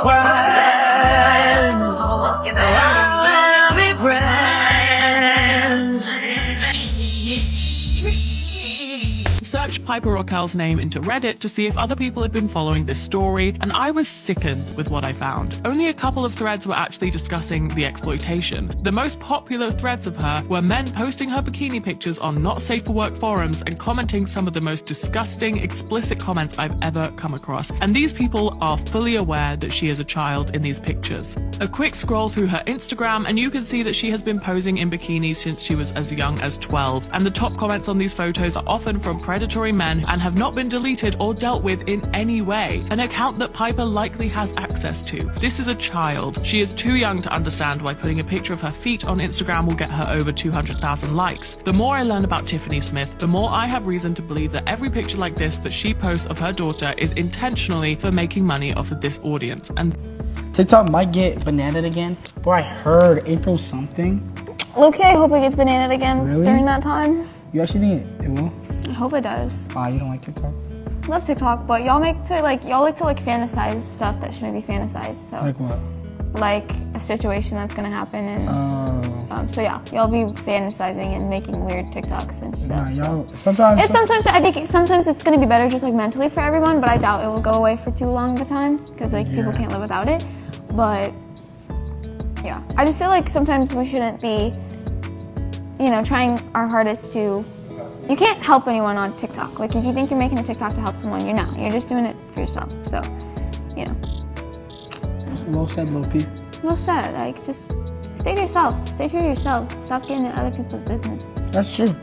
friends. I wanna be friends. Searched Piper Rockel's name into Reddit to see if other people had been following this story, and I was sickened with what I found. Only a couple of threads were actually discussing the exploitation. The most popular threads of her were men posting her bikini pictures on not safe for work forums and commenting some of the most disgusting, explicit comments I've ever come across. And these people are fully aware that she is a child in these pictures. A quick scroll through her Instagram and you can see that she has been posing in bikinis since she was as young as 12. And the top comments on these photos are often from predatory men and have not been deleted or dealt with in any way. An account that Piper likely has access to. This is a child. She is too young to understand why putting a picture of her feet on Instagram will get her over 200,000 likes. The more I learn about Tiffany Smith, the more I have reason to believe that every picture like this that she posts of her daughter is intentionally for making money off of this audience. And TikTok might get bananaed again. Boy, I heard April something. Okay, I hope it gets bananaed again Really? during that time. You actually think it will? I hope it does. You don't like TikTok? I love TikTok, but y'all like to fantasize stuff that shouldn't be fantasized. So Like what? like a situation that's gonna happen, and so yeah, y'all be fantasizing and making weird TikToks and stuff. Y'all, sometimes I think sometimes it's gonna be better just like mentally for everyone, but I doubt it will go away for too long of a time because like people can't live without it. But yeah, I just feel like sometimes we shouldn't be, trying our hardest to. You can't help anyone on TikTok. Like if you think you're making a TikTok to help someone, you're not. You're just doing it for yourself. So, Well said, Lil P. Well said. Like just stay to yourself. Stay true to yourself. Stop getting in other people's business. That's true.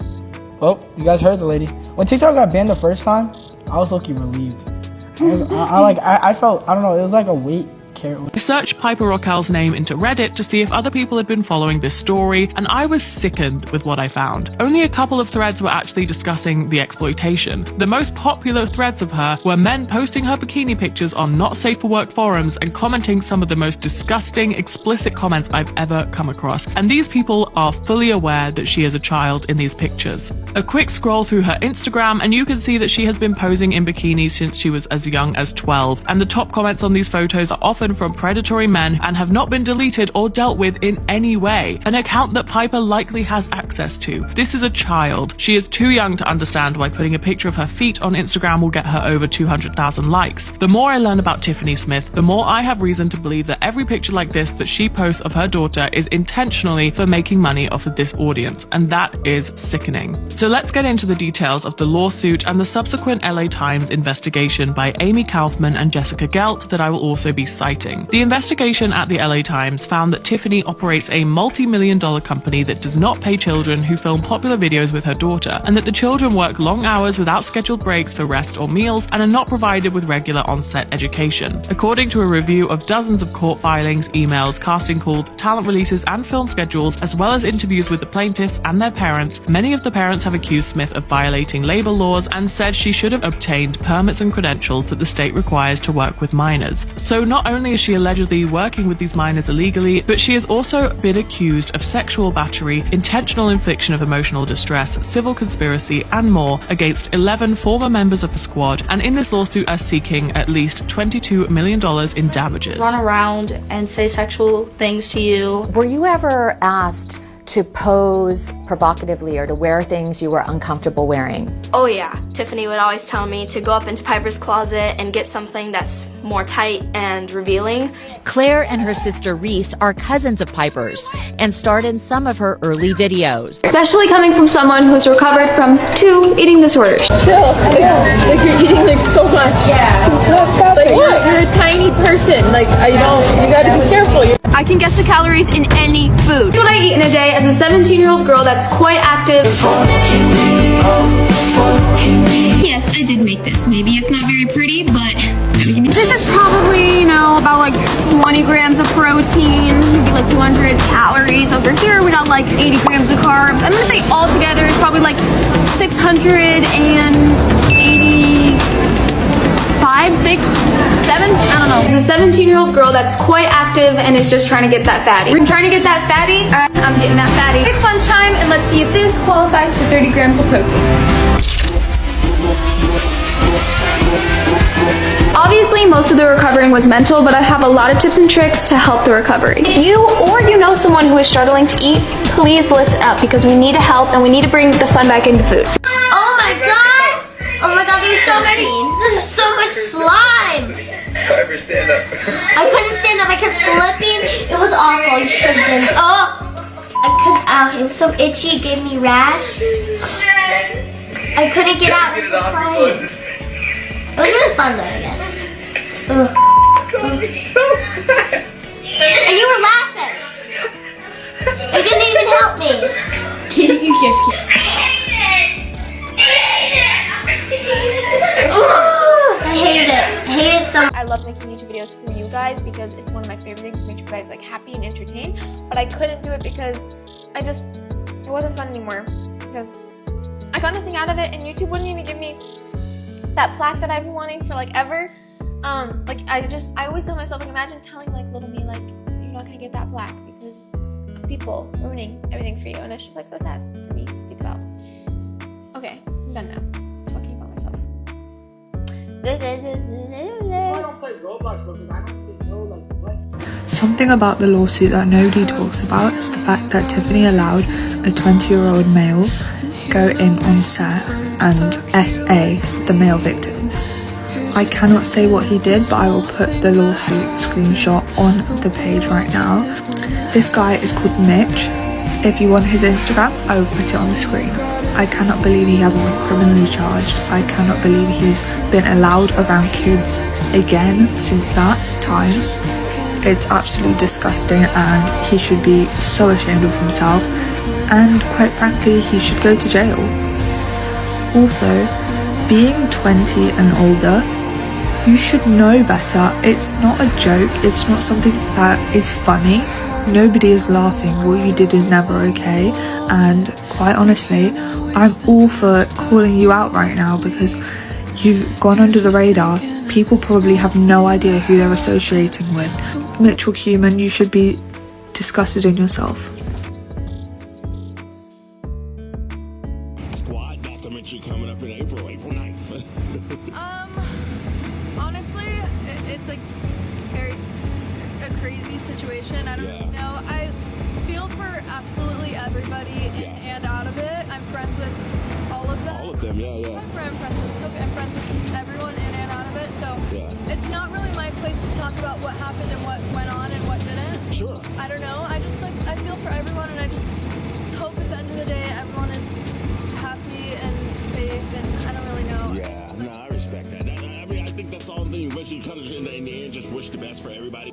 Well, you guys heard the lady. When TikTok got banned the first time, I was low-key relieved. I felt, I don't know, it was like a weight. I searched Piper Rockel's name into Reddit to see if other people had been following this story, and I was sickened with what I found. Only a couple of threads were actually discussing the exploitation. The most popular threads of her were men posting her bikini pictures on not safe for work forums and commenting some of the most disgusting, explicit comments I've ever come across. And these people are fully aware that she is a child in these pictures. A quick scroll through her Instagram and you can see that she has been posing in bikinis since she was as young as 12. And the top comments on these photos are often from predatory men and have not been deleted or dealt with in any way. An account that Piper likely has access to. This is a child. She is too young to understand why putting a picture of her feet on Instagram will get her over 200,000 likes. The more I learn about Tiffany Smith, the more I have reason to believe that every picture like this that she posts of her daughter is intentionally for making money off of this audience, and that is sickening. So let's get into the details of the lawsuit and the subsequent LA Times investigation by Amy Kaufman and Jessica Gelt that I will also be citing. The investigation at the LA Times found that Tiffany operates a multi-million-dollar company that does not pay children who film popular videos with her daughter, and that the children work long hours without scheduled breaks for rest or meals and are not provided with regular on-set education. According to a review of dozens of court filings, emails, casting calls, talent releases, and film schedules, as well as interviews with the plaintiffs and their parents, many of the parents have accused Smith of violating labor laws and said she should have obtained permits and credentials that the state requires to work with minors. So not only is she allegedly working with these minors illegally, but she has also been accused of sexual battery, intentional infliction of emotional distress, civil conspiracy, and more against 11 former members of the squad, and in this lawsuit are seeking at least $22 million in damages. Run around and say sexual things to you. Were you ever asked to pose provocatively or to wear things you were uncomfortable wearing? Oh yeah, Tiffany would always tell me to go up into Piper's closet and get something that's more tight and revealing. Claire and her sister Reese are cousins of Piper's and starred in some of her early videos. Especially coming from someone who's recovered from 2 eating disorders. Chill. Like you're eating like so much. Yeah. Like you're a tiny person. Like you gotta be careful. I can guess the calories in any food. What I eat in a day as a 17-year-old girl that's quite active. Yes, I did make this. Maybe it's not very pretty, but it's gonna give me. This is probably, about like 20 grams of protein, maybe like 200 calories. Over here, we got like 80 grams of carbs. I'm gonna say all together it's probably like 685, 6, 7, I don't know. It's a 17-year-old girl that's quite active and is just trying to get that fatty. We're trying to get that fatty. I'm getting that fatty. It's lunchtime, and let's see if this qualifies for 30 grams of protein. Obviously, most of the recovering was mental, but I have a lot of tips and tricks to help the recovery. If you or you know someone who is struggling to eat, please listen up because we need to help and we need to bring the fun back into food. Oh my god! Oh my god, there's so much slime! Piper, stand up. I couldn't stand up, I kept slipping. It was awful, you should have been. Oh! It was so itchy, it gave me rash. I couldn't get out, it was so crying. It was really fun though, I guess. Ugh. And you were laughing. You didn't even help me. You just keep. I hated it. I hated it so much. I love making YouTube videos for you guys because it's one of my favorite things to make you guys like happy and entertained. But I couldn't do it because it wasn't fun anymore because I got nothing out of it and YouTube wouldn't even give me that plaque that I've been wanting for like ever. Like I always tell myself, like imagine telling like little me like you're not gonna get that plaque because of people ruining everything for you, and it's just like so sad for me to think about. Okay, I'm done now. Talking about myself. Something about the lawsuit that nobody talks about is the fact that Tiffany allowed a 20-year-old male go in on set and SA the male victims. I cannot say what he did, but I will put the lawsuit screenshot on the page right now. This guy is called Mitch. If you want his Instagram, I will put it on the screen. I cannot believe he hasn't been criminally charged. I cannot believe he's been allowed around kids again since that time. It's absolutely disgusting and he should be so ashamed of himself, and quite frankly he should go to jail. Also, being 20 and older, you should know better. It's not a joke, it's not something that is funny. Nobody is laughing. What you did is never okay, and quite honestly I'm all for calling you out right now because you've gone under the radar. People probably have no idea who they're associating with. Mitchell Human, you should be disgusted in yourself. Squad documentary coming up in April 9th. Honestly, it's like a crazy situation. I don't know. I feel for absolutely everybody in and out of it. I'm friends with all of them. All of them, yeah. I'm friends with everyone in and out of it. So it's not really my place to talk about what happened and what went on and what didn't. Sure. I don't know. I just I feel for everyone, and I just hope at the end of the day everyone is happy and safe. And I don't really know. Yeah, I respect that. I mean, I think that's all the thing. But you kind of in the end just wish the best for everybody.